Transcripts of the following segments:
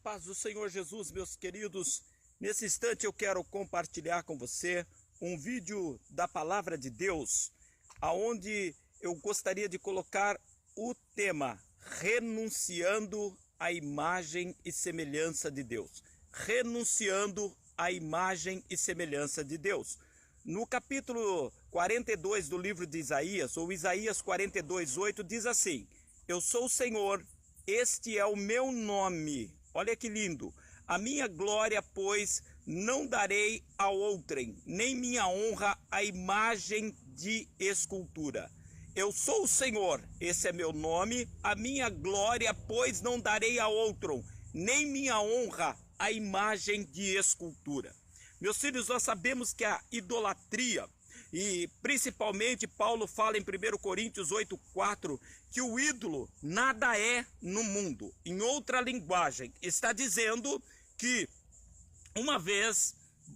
paz do Senhor Jesus, meus queridos. Nesse instante eu quero compartilhar com você um vídeo da Palavra de Deus, aonde eu gostaria de colocar o tema renunciando à imagem e semelhança de Deus. Renunciando à imagem e semelhança de Deus. No capítulo 42 do livro de Isaías, ou Isaías 42:8, diz assim: Eu sou o Senhor, este é o meu nome. Olha que lindo. A minha glória, pois, não darei a outrem, nem minha honra à imagem de escultura. Eu sou o Senhor, esse é meu nome. A minha glória, pois, não darei a outro, nem minha honra à imagem de escultura. Meus filhos, nós sabemos que a idolatria, e principalmente Paulo fala em 1 Coríntios 8:4, que o ídolo nada é no mundo. Em outra linguagem, está dizendo que, uma vez,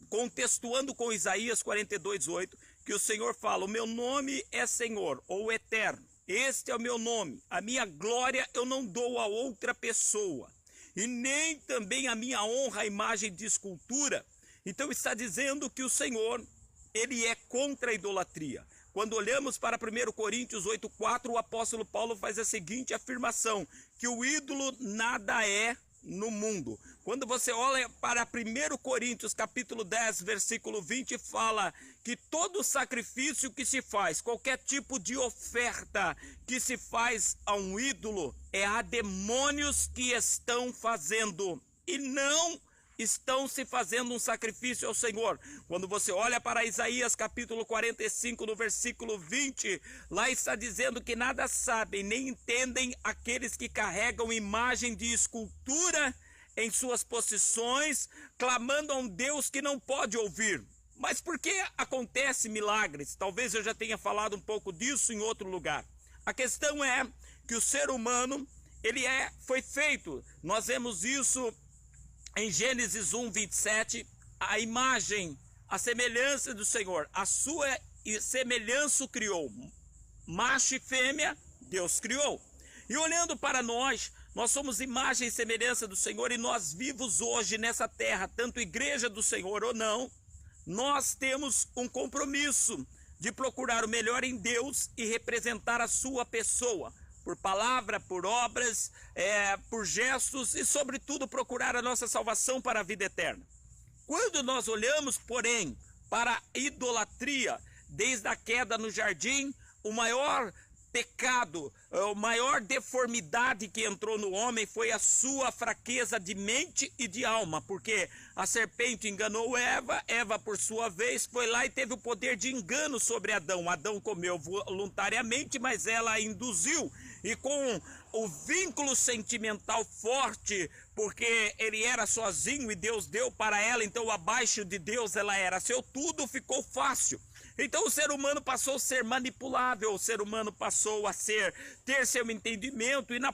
contextuando com Isaías 42:8, que o Senhor fala: o meu nome é Senhor, ou Eterno, este é o meu nome, a minha glória eu não dou a outra pessoa, e nem também a minha honra à imagem de escultura. Então está dizendo que o Senhor, ele é contra a idolatria. Quando olhamos para 1 Coríntios 8:4, o apóstolo Paulo faz a seguinte afirmação, que o ídolo nada é no mundo. Quando você olha para 1 Coríntios capítulo 10, versículo 20, fala que todo sacrifício que se faz, qualquer tipo de oferta que se faz a um ídolo, é a demônios que estão fazendo, e não estão se fazendo um sacrifício ao Senhor. Quando você olha para Isaías capítulo 45, no versículo 20, lá está dizendo que nada sabem nem entendem aqueles que carregam imagem de escultura em suas posições, clamando a um Deus que não pode ouvir. Mas por que acontece milagres? Talvez eu já tenha falado um pouco disso em outro lugar. A questão é que o ser humano, foi feito, nós vemos isso em Gênesis 1:27, a imagem, a semelhança do Senhor, a sua semelhança o criou. Macho e fêmea, Deus criou. E olhando para nós somos imagem e semelhança do Senhor, e nós vivos hoje nessa terra, tanto igreja do Senhor ou não, nós temos um compromisso de procurar o melhor em Deus e representar a sua pessoa, por palavra, por obras, por gestos, e sobretudo procurar a nossa salvação para a vida eterna. Quando nós olhamos, porém, para a idolatria, desde a queda no jardim, o maior pecado, a maior deformidade que entrou no homem foi a sua fraqueza de mente e de alma, porque a serpente enganou Eva, Eva por sua vez foi lá e teve o poder de engano sobre Adão. Adão comeu voluntariamente, mas ela a induziu, e com o vínculo sentimental forte, porque ele era sozinho e Deus deu para ela, então abaixo de Deus ela era seu tudo, ficou fácil. Então o ser humano passou a ser manipulável, o ser humano passou a ter seu entendimento, e na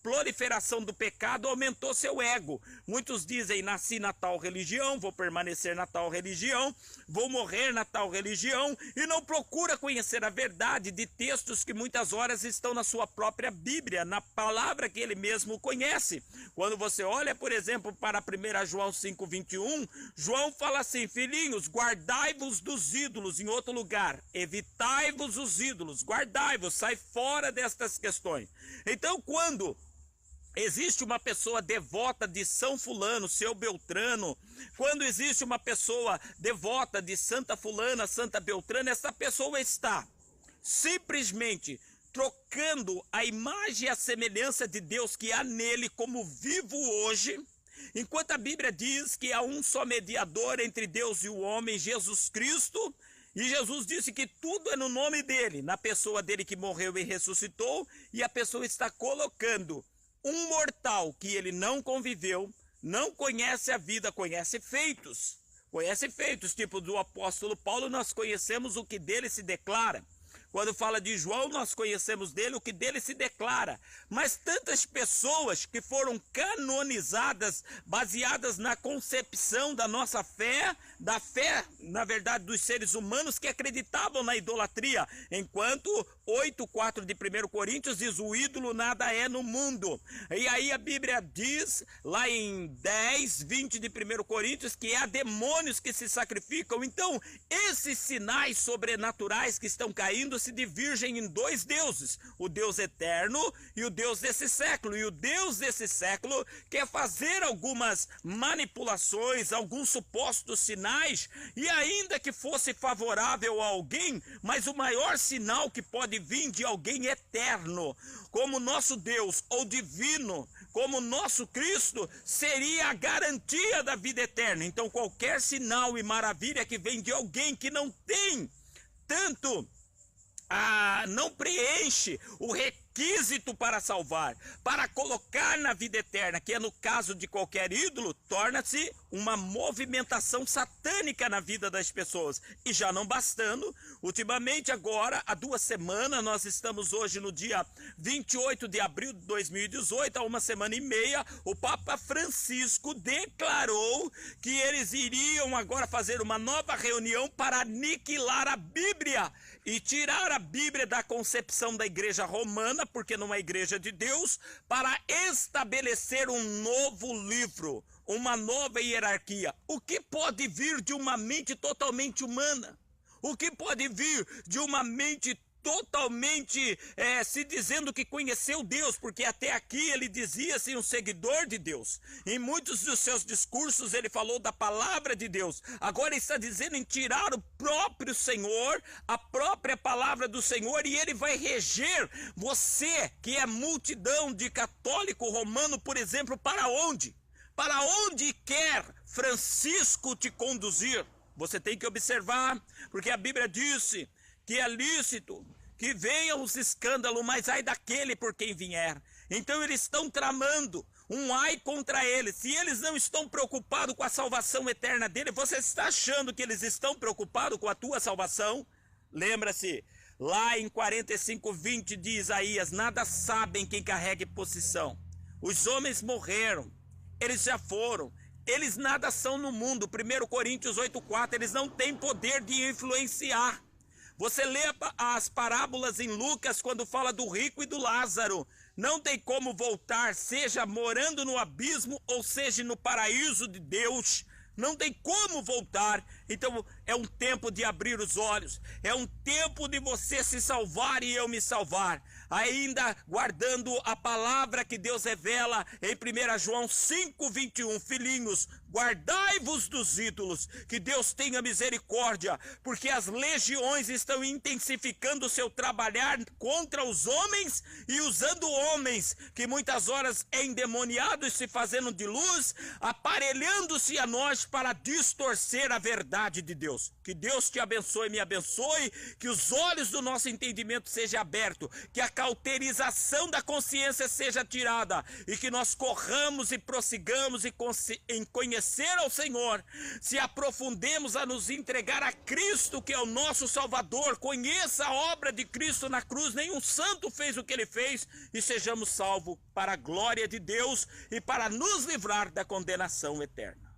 proliferação do pecado aumentou seu ego. Muitos dizem: nasci na tal religião, vou permanecer na tal religião, vou morrer na tal religião, e não procura conhecer a verdade de textos que muitas horas estão na sua própria Bíblia, na palavra que ele mesmo conhece. Quando você olha, por exemplo, para 1 João 5:21, João fala assim: filhinhos, guardai-vos dos ídolos. Em outro lugar, evitai-vos os ídolos, guardai-vos, sai fora destas questões. Então, quando existe uma pessoa devota de São Fulano, seu Beltrano, quando existe uma pessoa devota de Santa Fulana, Santa Beltrana, essa pessoa está simplesmente trocando a imagem e a semelhança de Deus que há nele como vivo hoje, enquanto a Bíblia diz que há um só mediador entre Deus e o homem, Jesus Cristo, e Jesus disse que tudo é no nome dele, na pessoa dele que morreu e ressuscitou, e a pessoa está colocando um mortal que ele não conviveu, não conhece a vida, conhece feitos, tipo do apóstolo Paulo, nós conhecemos o que dele se declara. Quando fala de João, nós conhecemos dele o que dele se declara. Mas tantas pessoas que foram canonizadas, baseadas na concepção da nossa fé, da fé, na verdade, dos seres humanos que acreditavam na idolatria, enquanto 8:4 de 1 Coríntios diz: o ídolo nada é no mundo. E aí a Bíblia diz, lá em 10:20 de 1 Coríntios, que há demônios que se sacrificam. Então, esses sinais sobrenaturais que estão caindo se divergem em dois deuses: o Deus eterno e o Deus desse século. E o Deus desse século quer fazer algumas manipulações, alguns supostos sinais, e ainda que fosse favorável a alguém, mas o maior sinal que pode vir de alguém eterno, como nosso Deus, ou divino, como nosso Cristo, seria a garantia da vida eterna. Então qualquer sinal e maravilha que vem de alguém que não tem tanto, não preenche o requisito para salvar, para colocar na vida eterna, que é no caso de qualquer ídolo, torna-se uma movimentação satânica na vida das pessoas. E já não bastando, ultimamente agora, há 2 semanas, nós estamos hoje no dia 28 de abril de 2018, há 1 semana e meia, o Papa Francisco declarou que eles iriam agora fazer uma nova reunião para aniquilar a Bíblia e tirar a Bíblia da concepção da igreja romana, porque não é igreja de Deus, para estabelecer um novo livro, uma nova hierarquia. O que pode vir de uma mente totalmente humana? O que pode vir de uma mente totalmente se dizendo que conheceu Deus, porque até aqui ele dizia-se um seguidor de Deus. Em muitos dos seus discursos ele falou da palavra de Deus. Agora ele está dizendo em tirar o próprio Senhor, a própria palavra do Senhor, e ele vai reger você, que é multidão de católico romano, por exemplo, para onde? Para onde quer Francisco te conduzir? Você tem que observar, porque a Bíblia disse que é lícito que venham os escândalos, mas ai daquele por quem vier. Então eles estão tramando um ai contra eles. Se eles não estão preocupados com a salvação eterna dele, você está achando que eles estão preocupados com a tua salvação? Lembra-se, lá em 45:20 de Isaías: nada sabem quem carrega posição. Os homens morreram, eles já foram, eles nada são no mundo. 1 Coríntios 8:4, eles não têm poder de influenciar. Você lê as parábolas em Lucas quando fala do rico e do Lázaro. Não tem como voltar, seja morando no abismo ou seja no paraíso de Deus. Não tem como voltar. Então é um tempo de abrir os olhos. É um tempo de você se salvar e eu me salvar. Ainda guardando a palavra que Deus revela em 1 João 5:21. Filhinhos, guardai-vos dos ídolos, que Deus tenha misericórdia, porque as legiões estão intensificando o seu trabalhar contra os homens e usando homens que muitas horas é endemoniados, se fazendo de luz, aparelhando-se a nós para distorcer a verdade de Deus. Que Deus te abençoe e me abençoe, que os olhos do nosso entendimento sejam abertos, que a cauterização da consciência seja tirada e que nós corramos e prossigamos em conhecer ao Senhor, se aprofundemos a nos entregar a Cristo, que é o nosso Salvador. Conheça a obra de Cristo na cruz, nenhum santo fez o que ele fez, e sejamos salvos para a glória de Deus e para nos livrar da condenação eterna.